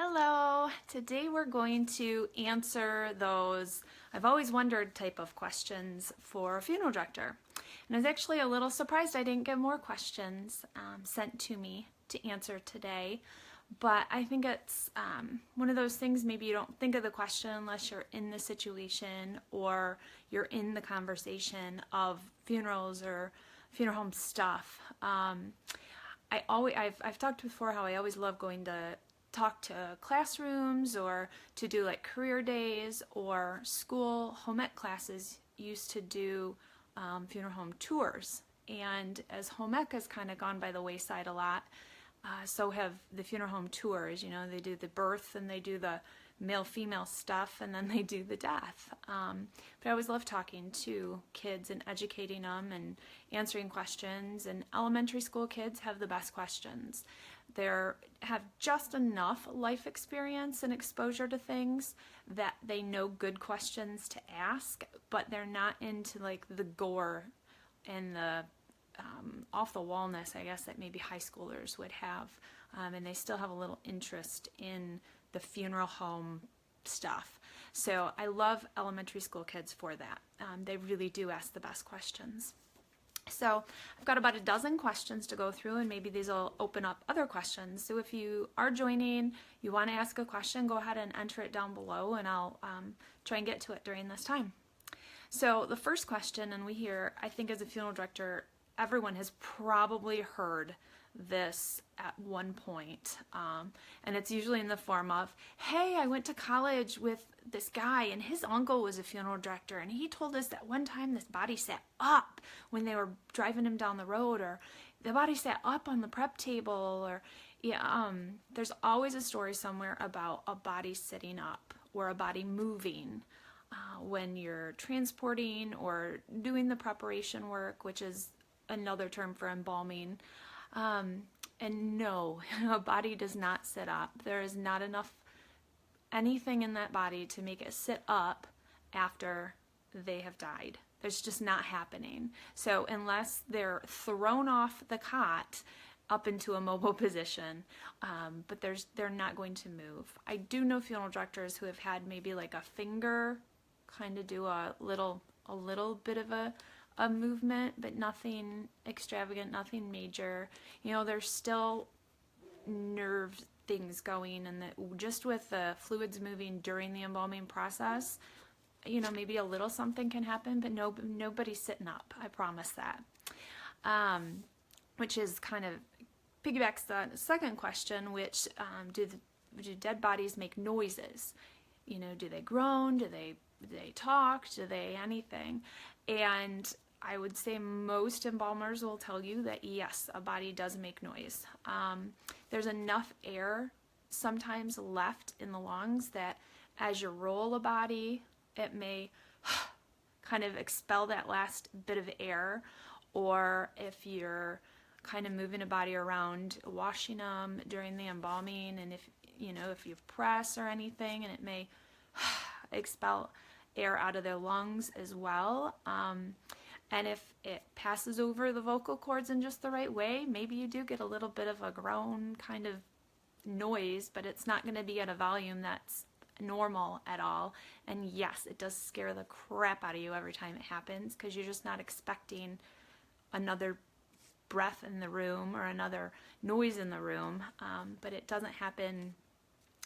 Hello! Today we're going to answer those I've always wondered type of questions for a funeral director. And I was actually a little surprised I didn't get more questions sent to me to answer today. But I think it's one of those things, maybe you don't think of the question unless you're in the situation or you're in the conversation of funerals or funeral home stuff. I've talked before how I always love going to talk to classrooms or to do like career days, or school home ec classes used to do funeral home tours. And as home ec has kind of gone by the wayside a lot, so have the funeral home tours. You know, they do the birth and they do the male-female stuff, and then they do the death. But I always love talking to kids and educating them and answering questions, and elementary school kids have the best questions. They have just enough life experience and exposure to things that they know good questions to ask, but they're not into like the gore and the off-the-wallness, I guess, that maybe high schoolers would have. And they still have a little interest in the funeral home stuff. So I love elementary school kids for that. They really do ask the best questions. So I've got about a dozen questions to go through, and maybe these will open up other questions. So if you are joining, you want to ask a question, go ahead and enter it down below, and I'll try and get to it during this time. So the first question, and I think as a funeral director, everyone has probably heard this at one point, and it's usually in the form of, hey, I went to college with this guy and his uncle was a funeral director, and he told us that one time this body sat up when they were driving him down the road, or the body sat up on the prep table, or there's always a story somewhere about a body sitting up or a body moving when you're transporting or doing the preparation work, which is another term for embalming. And no, a body does not sit up. There is not enough anything in that body to make it sit up after they have died. There's just not happening. So unless they're thrown off the cot up into a mobile position, but they're not going to move. I do know funeral directors who have had maybe like a finger kind of do a little bit of a movement, but nothing extravagant, nothing major. You know, there's still nerve things going, and just with the fluids moving during the embalming process, you know, maybe a little something can happen, but nobody's sitting up. I promise that. Which is kind of piggybacks the second question, which do dead bodies make noises? You know, do they groan? Do they talk? Do they anything? And I would say most embalmers will tell you that yes, a body does make noise. There's enough air sometimes left in the lungs that as you roll a body, it may kind of expel that last bit of air. Or if you're kind of moving a body around, washing them during the embalming, and if you press or anything, and it may expel air out of their lungs as well. And if it passes over the vocal cords in just the right way, maybe you do get a little bit of a groan kind of noise, but it's not going to be at a volume that's normal at all. And yes, it does scare the crap out of you every time it happens, because you're just not expecting another breath in the room or another noise in the room. But it doesn't happen,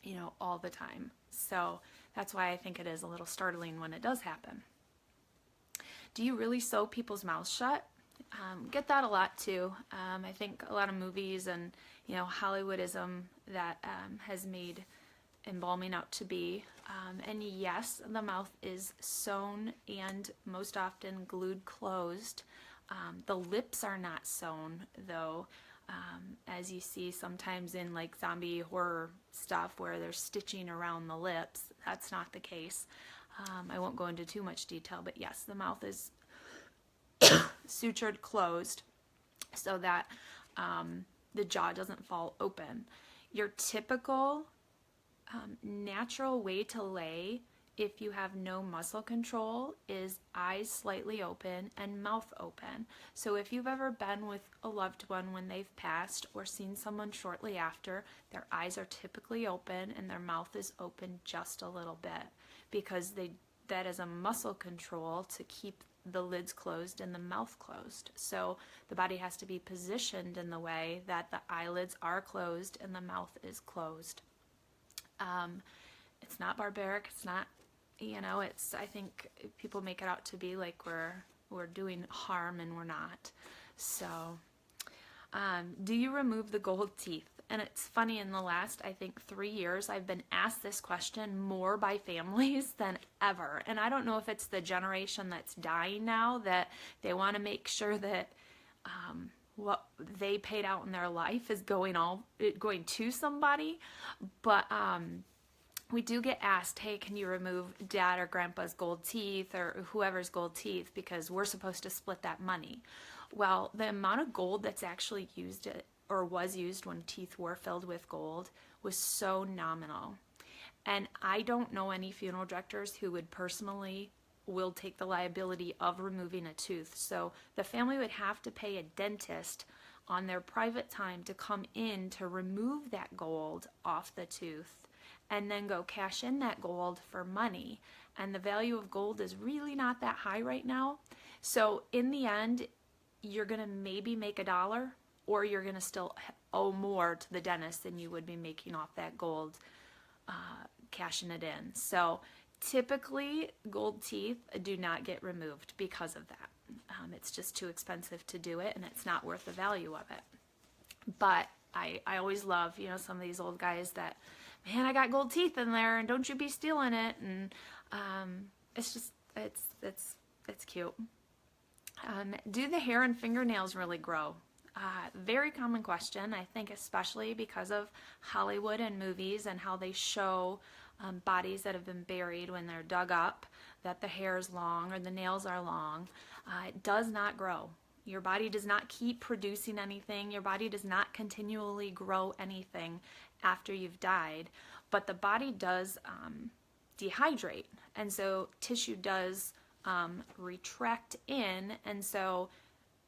you know, all the time. So that's why I think it is a little startling when it does happen. Do you really sew people's mouths shut? Get that a lot too. I think a lot of movies and, you know, Hollywoodism that has made embalming out to be. And yes, the mouth is sewn and most often glued closed. The lips are not sewn though, as you see sometimes in like zombie horror stuff where they're stitching around the lips. That's not the case. I won't go into too much detail, but yes, the mouth is sutured closed so that the jaw doesn't fall open. Your typical natural way to lay if you have no muscle control, is eyes slightly open and mouth open. So if you've ever been with a loved one when they've passed or seen someone shortly after, their eyes are typically open and their mouth is open just a little bit, because that is a muscle control to keep the lids closed and the mouth closed. So the body has to be positioned in the way that the eyelids are closed and the mouth is closed. It's not barbaric. It's not, it's, I think people make it out to be like we're doing harm, and we're not. So, do you remove the gold teeth? And it's funny, in the last, I think, 3 years, I've been asked this question more by families than ever. And I don't know if it's the generation that's dying now, that they want to make sure that what they paid out in their life is going to somebody. But we do get asked, hey, can you remove dad or grandpa's gold teeth or whoever's gold teeth, because we're supposed to split that money. Well, the amount of gold that's actually used or was used when teeth were filled with gold was so nominal. And I don't know any funeral directors who would personally will take the liability of removing a tooth. So the family would have to pay a dentist on their private time to come in to remove that gold off the tooth, and then go cash in that gold for money. And the value of gold is really not that high right now. So in the end, you're going to maybe make $1, or you're going to still owe more to the dentist than you would be making off that gold, cashing it in. So typically, gold teeth do not get removed because of that. It's just too expensive to do it, and it's not worth the value of it. But I always love, some of these old guys that, man, I got gold teeth in there, and don't you be stealing it. And it's just, it's cute. Do the hair and fingernails really grow? Very common question, I think, especially because of Hollywood and movies and how they show bodies that have been buried when they're dug up, that the hair is long or the nails are long. It does not grow. Your body does not keep producing anything. Your body does not continually grow anything after you've died. But the body does dehydrate. And so tissue does retract in. And so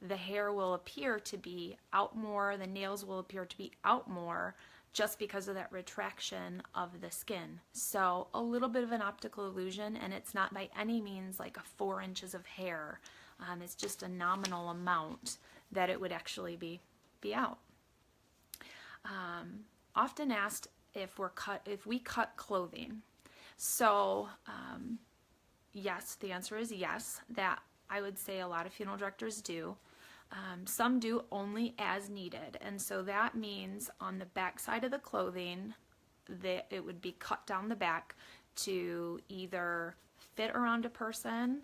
the hair will appear to be out more. The nails will appear to be out more, just because of that retraction of the skin. So a little bit of an optical illusion, and it's not by any means like a 4 inches of hair. It's just a nominal amount that it would actually be out. Often asked if we cut clothing. So yes, the answer is yes. That I would say a lot of funeral directors do. Some do only as needed, and so that means on the back side of the clothing that it would be cut down the back to either fit around a person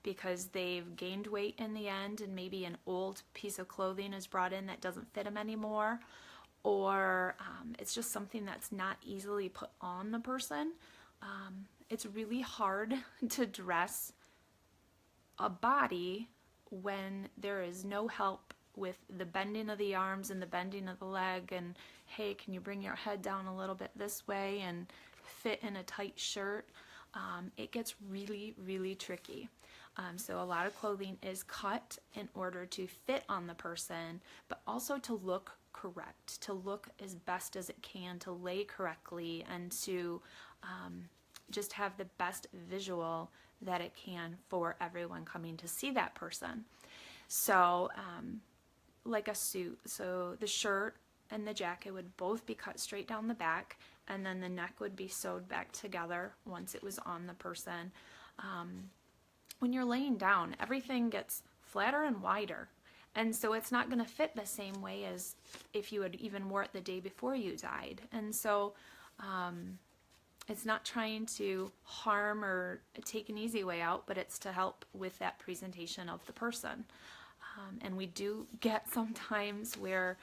because they've gained weight in the end, and maybe an old piece of clothing is brought in that doesn't fit them anymore, or it's just something that's not easily put on the person. It's really hard to dress a body when there is no help with the bending of the arms and the bending of the leg, and hey, can you bring your head down a little bit this way and fit in a tight shirt. It gets really, really tricky. So a lot of clothing is cut in order to fit on the person, but also to look correct, to look as best as it can, to lay correctly, and to just have the best visual that it can for everyone coming to see that person. So like a suit, so the shirt and the jacket would both be cut straight down the back, and then the neck would be sewed back together once it was on the person. When you're laying down, everything gets flatter and wider, and so it's not going to fit the same way as if you had even wore it the day before you died. And so it's not trying to harm or take an easy way out, but it's to help with that presentation of the person. And we do get sometimes where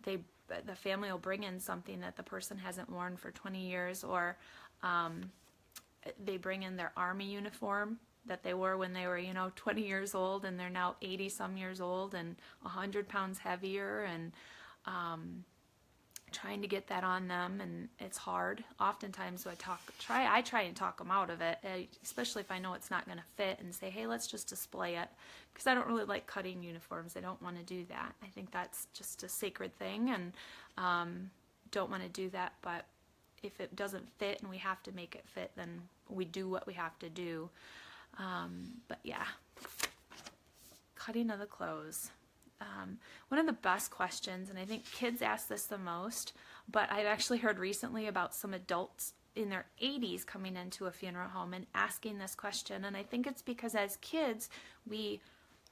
the family will bring in something that the person hasn't worn for 20 years, or they bring in their army uniform that they wore when they were, 20 years old, and they're now 80 some years old and 100 pounds heavier, and trying to get that on them, and it's hard. Oftentimes I try and talk them out of it, especially if I know it's not going to fit, and say, hey, let's just display it, because I don't really like cutting uniforms. I don't want to do that. I think that's just a sacred thing, and don't want to do that. But if it doesn't fit and we have to make it fit, then we do what we have to do. But yeah, cutting of the clothes. One of the best questions, and I think kids ask this the most, but I've actually heard recently about some adults in their 80s coming into a funeral home and asking this question. And I think it's because as kids, we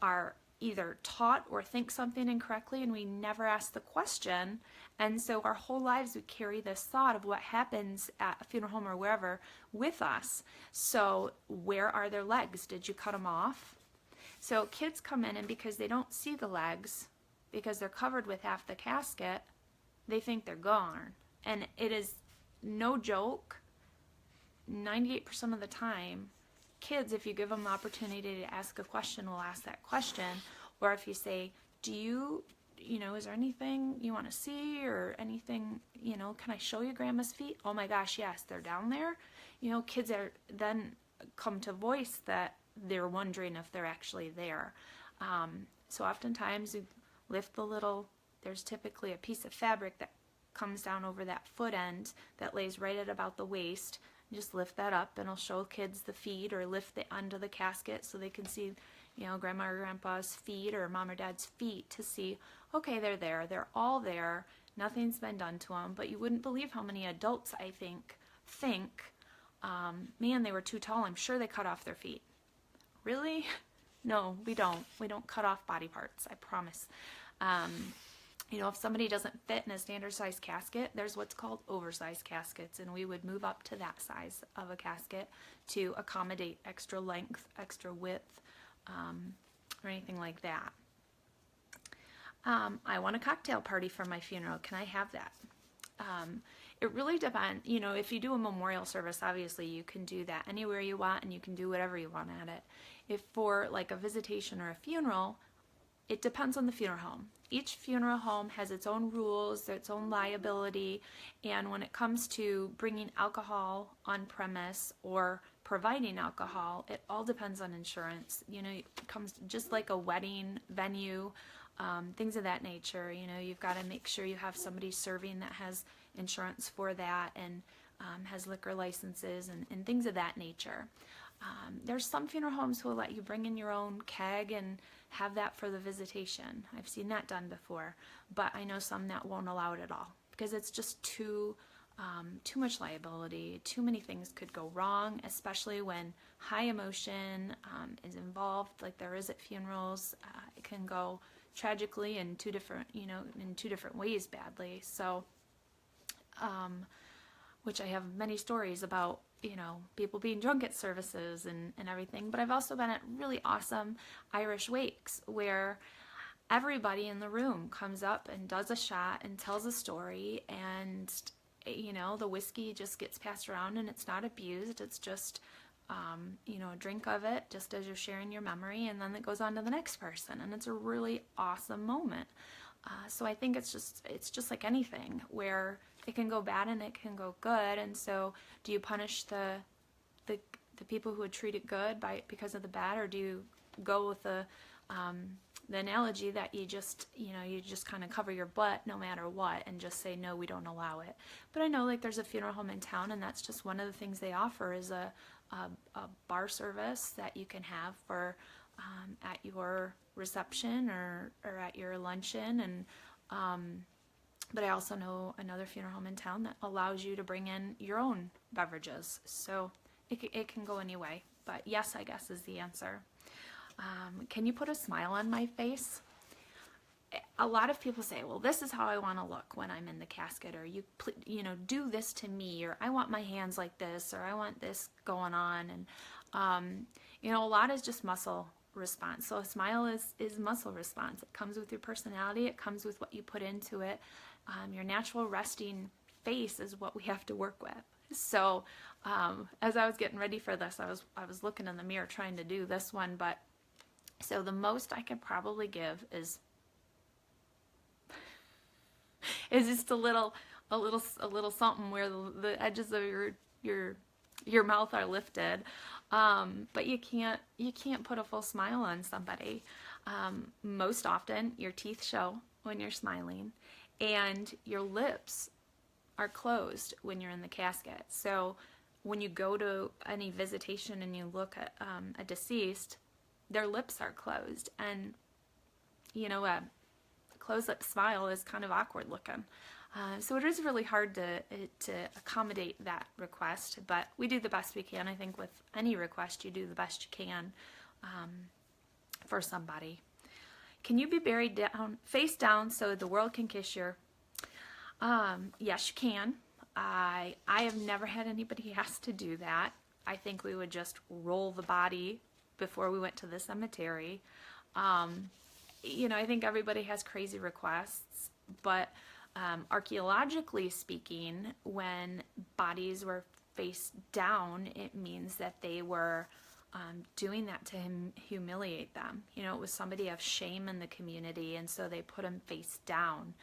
are either taught or think something incorrectly, and we never ask the question. And so our whole lives we carry this thought of what happens at a funeral home or wherever with us. So where are their legs? Did you cut them off? So kids come in, and because they don't see the legs, because they're covered with half the casket, they think they're gone. And it is no joke, 98% of the time, kids, if you give them the opportunity to ask a question, will ask that question. Or if you say, is there anything you want to see, or anything, can I show you Grandma's feet? Oh my gosh, yes, they're down there. Kids are then come to voice that they're wondering if they're actually there. So oftentimes you lift there's typically a piece of fabric that comes down over that foot end that lays right at about the waist. You just lift that up, and it'll show kids the feet, or lift the end of the casket so they can see, Grandma or Grandpa's feet, or Mom or Dad's feet, to see, okay, they're there. They're all there. Nothing's been done to them. But you wouldn't believe how many adults, I think, man, they were too tall. I'm sure they cut off their feet. Really? No, we don't. We don't cut off body parts, I promise. If somebody doesn't fit in a standard size casket, there's what's called oversized caskets, and we would move up to that size of a casket to accommodate extra length, extra width, or anything like that. I want a cocktail party for my funeral. Can I have that? It really depends. If you do a memorial service, obviously you can do that anywhere you want, and you can do whatever you want at it. If for like a visitation or a funeral, it depends on the funeral home. Each funeral home has its own rules, its own liability, and when it comes to bringing alcohol on premise or providing alcohol, it all depends on insurance. It comes just like a wedding venue, things of that nature. You've got to make sure you have somebody serving that has insurance for that, and has liquor licenses and things of that nature. There's some funeral homes who will let you bring in your own keg and have that for the visitation. I've seen that done before, but I know some that won't allow it at all, because it's just too much liability. Too many things could go wrong, especially when high emotion is involved, like there is at funerals. It can go tragically in two different ways badly. So, which I have many stories about, people being drunk at services and everything. But I've also been at really awesome Irish wakes where everybody in the room comes up and does a shot and tells a story, and, the whiskey just gets passed around, and it's not abused. It's just, a drink of it just as you're sharing your memory, and then it goes on to the next person, and it's a really awesome moment. So I think it's just like anything, where it can go bad and it can go good. And so do you punish the people who would treat it good because of the bad, or do you go with the analogy that you just kind of cover your butt no matter what and just say, no, we don't allow it? But I know, like, there's a funeral home in town, and that's just one of the things they offer is a bar service that you can have for at your reception or at your luncheon. And but I also know another funeral home in town that allows you to bring in your own beverages. So it can go any way. But yes, I guess, is the answer. Can you put a smile on my face? A lot of people say, well, this is how I want to look when I'm in the casket, or you do this to me, or I want my hands like this, or I want this going on. And a lot is just muscle response. So a smile is muscle response. It comes with your personality. It comes with what you put into it. Your natural resting face is what we have to work with. So as I was getting ready for this, I was looking in the mirror trying to do this one. But so the most I could probably give is is just a little something where the edges of your mouth are lifted. But you can't put a full smile on somebody. Most often, your teeth show when you're smiling, and your lips are closed when you're in the casket. So when you go to any visitation and you look at a deceased, their lips are closed, and a closed lip smile is kind of awkward looking. So it is really hard to accommodate that request, but we do the best we can. I think with any request, you do the best you can for somebody. Can you be buried down, face down, so the world can kiss you? Yes, you can. I have never had anybody ask to do that. I think we would just roll the body before we went to the cemetery. I think everybody has crazy requests, but archaeologically speaking, when bodies were face down, it means that they were doing that to humiliate them. It was somebody of shame in the community, and so they put them face down.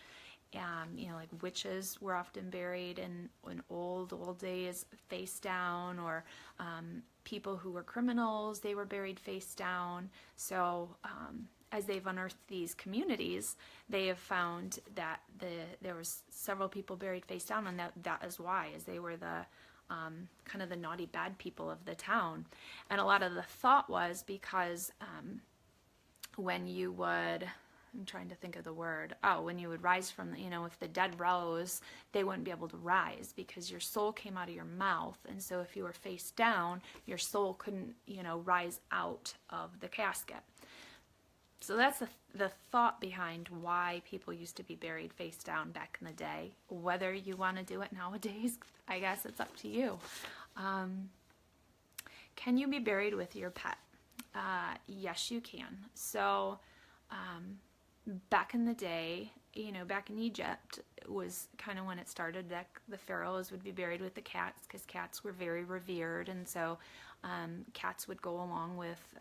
Like witches were often buried in old days face down, or people who were criminals, they were buried face down. So as they've unearthed these communities, they have found that there was several people buried face down, and that is why, as they were the kind of the naughty bad people of the town. And a lot of the thought was because when you would, I'm trying to think of the word, when you would rise from, if the dead rose, they wouldn't be able to rise because your soul came out of your mouth. And so if you were face down, your soul couldn't, rise out of the casket. So that's the thought behind why people used to be buried face down back in the day. Whether you want to do it nowadays, I guess it's up to you. Can you be buried with your pet? Yes, you can. So back in the day, back in Egypt, was kind of when it started that the pharaohs would be buried with the cats, because cats were very revered, and so cats would go along with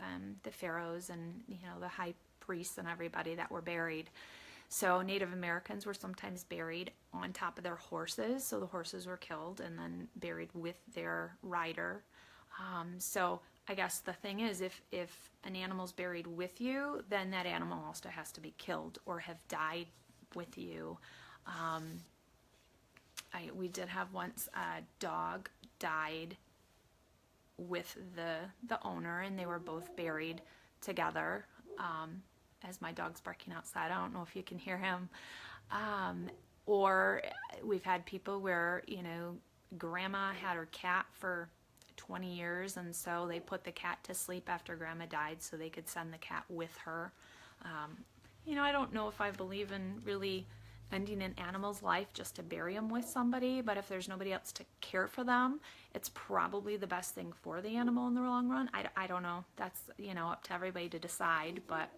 the pharaohs and the high priests and everybody that were buried. So Native Americans were sometimes buried on top of their horses, so the horses were killed and then buried with their rider. So I guess the thing is, if an animal's buried with you, then that animal also has to be killed or have died with you. We did have once a dog died with the owner, and they were both buried together. As my dog's barking outside, I don't know if you can hear him. Or we've had people where, grandma had her cat for 20 years, and so they put the cat to sleep after grandma died so they could send the cat with her. I don't know if I believe in really ending an animal's life just to bury them with somebody, but if there's nobody else to care for them, it's probably the best thing for the animal in the long run. I don't know. That's, up to everybody to decide, but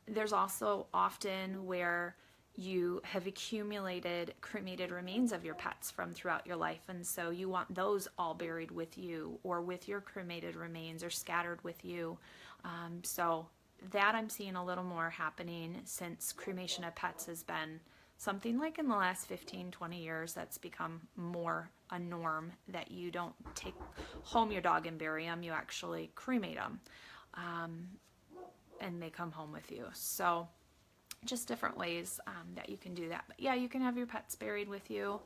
there's also often where you have accumulated cremated remains of your pets from throughout your life, and so you want those all buried with you, or with your cremated remains, or scattered with you. So that I'm seeing a little more happening since cremation of pets has been something like in the last 15, 20 years that's become more a norm, that you don't take home your dog and bury them, you actually cremate them, and they come home with you. So just different ways that you can do that. But yeah, you can have your pets buried with you.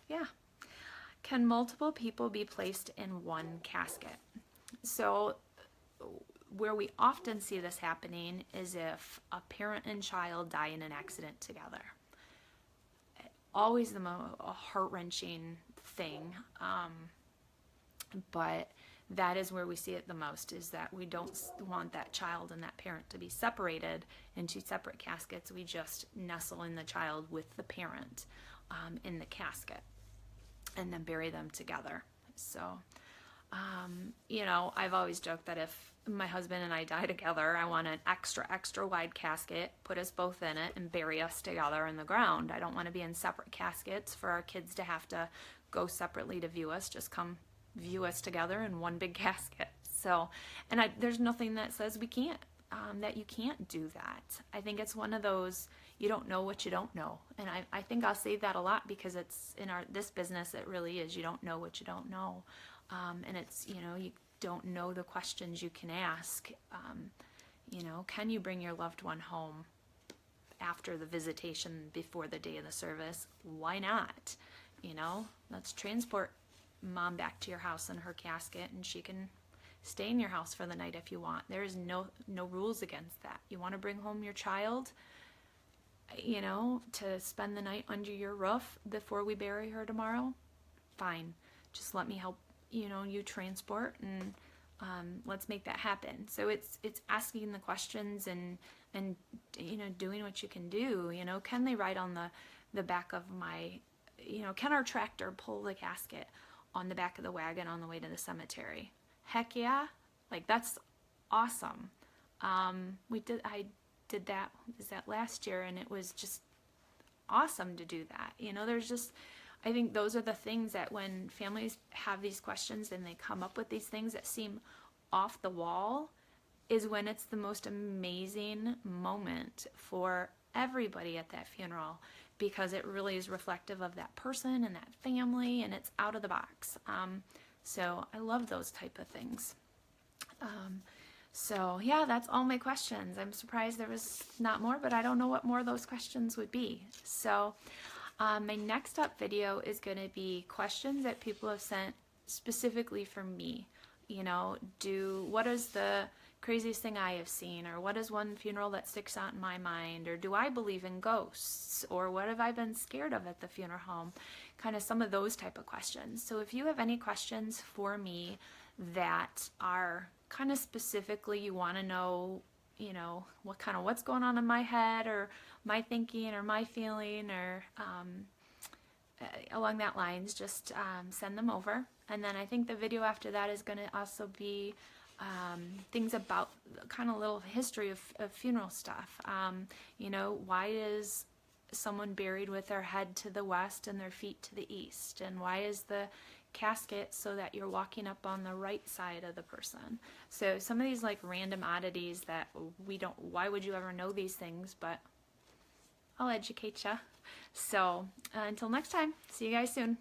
Yeah. Can multiple people be placed in one casket? So where we often see this happening is if a parent and child die in an accident together. Always a heart-wrenching thing, but that is where we see it the most, is that we don't want that child and that parent to be separated into separate caskets. We just nestle in the child with the parent in the casket and then bury them together. So, I've always joked that if my husband and I die together, I want an extra wide casket, put us both in it, and bury us together in the ground. I don't want to be in separate caskets for our kids to have to go separately to view us. Just come view us together in one big casket. So, and there's nothing that says we can't that you can't do that. I think it's one of those, you don't know what you don't know. And I think I'll say that a lot because it's in this business, it really is. You don't know what you don't know. And it's, you don't know the questions you can ask. Can you bring your loved one home after the visitation before the day of the service? Why not? Let's transport mom back to your house in her casket, and she can stay in your house for the night if you want. There is no rules against that. You want to bring home your child, to spend the night under your roof before we bury her tomorrow? Fine. Just let me help, you transport, and let's make that happen. So it's asking the questions and doing what you can do. Can they ride on the back of my, can our tractor pull the casket on the back of the wagon on the way to the cemetery? Heck yeah. Like, that's awesome. I did that, was that last year, and it was just awesome to do that. I think those are the things that when families have these questions and they come up with these things that seem off the wall, is when it's the most amazing moment for everybody at that funeral, because it really is reflective of that person and that family, and it's out of the box. So I love those type of things. So yeah, that's all my questions. I'm surprised there was not more, but I don't know what more of those questions would be. So my next up video is going to be questions that people have sent specifically for me. What is the craziest thing I have seen, or what is one funeral that sticks out in my mind, or do I believe in ghosts, or what have I been scared of at the funeral home? Kind of some of those type of questions. So if you have any questions for me that are kind of specifically, you want to know, what's going on in my head, or my thinking, or my feeling, or along that lines, just send them over. And then I think the video after that is going to also be things about kind of little history of funeral stuff. Why is someone buried with their head to the west and their feet to the east? And why is the casket so that you're walking up on the right side of the person? So some of these like random oddities that why would you ever know these things? But I'll educate you. So until next time, see you guys soon.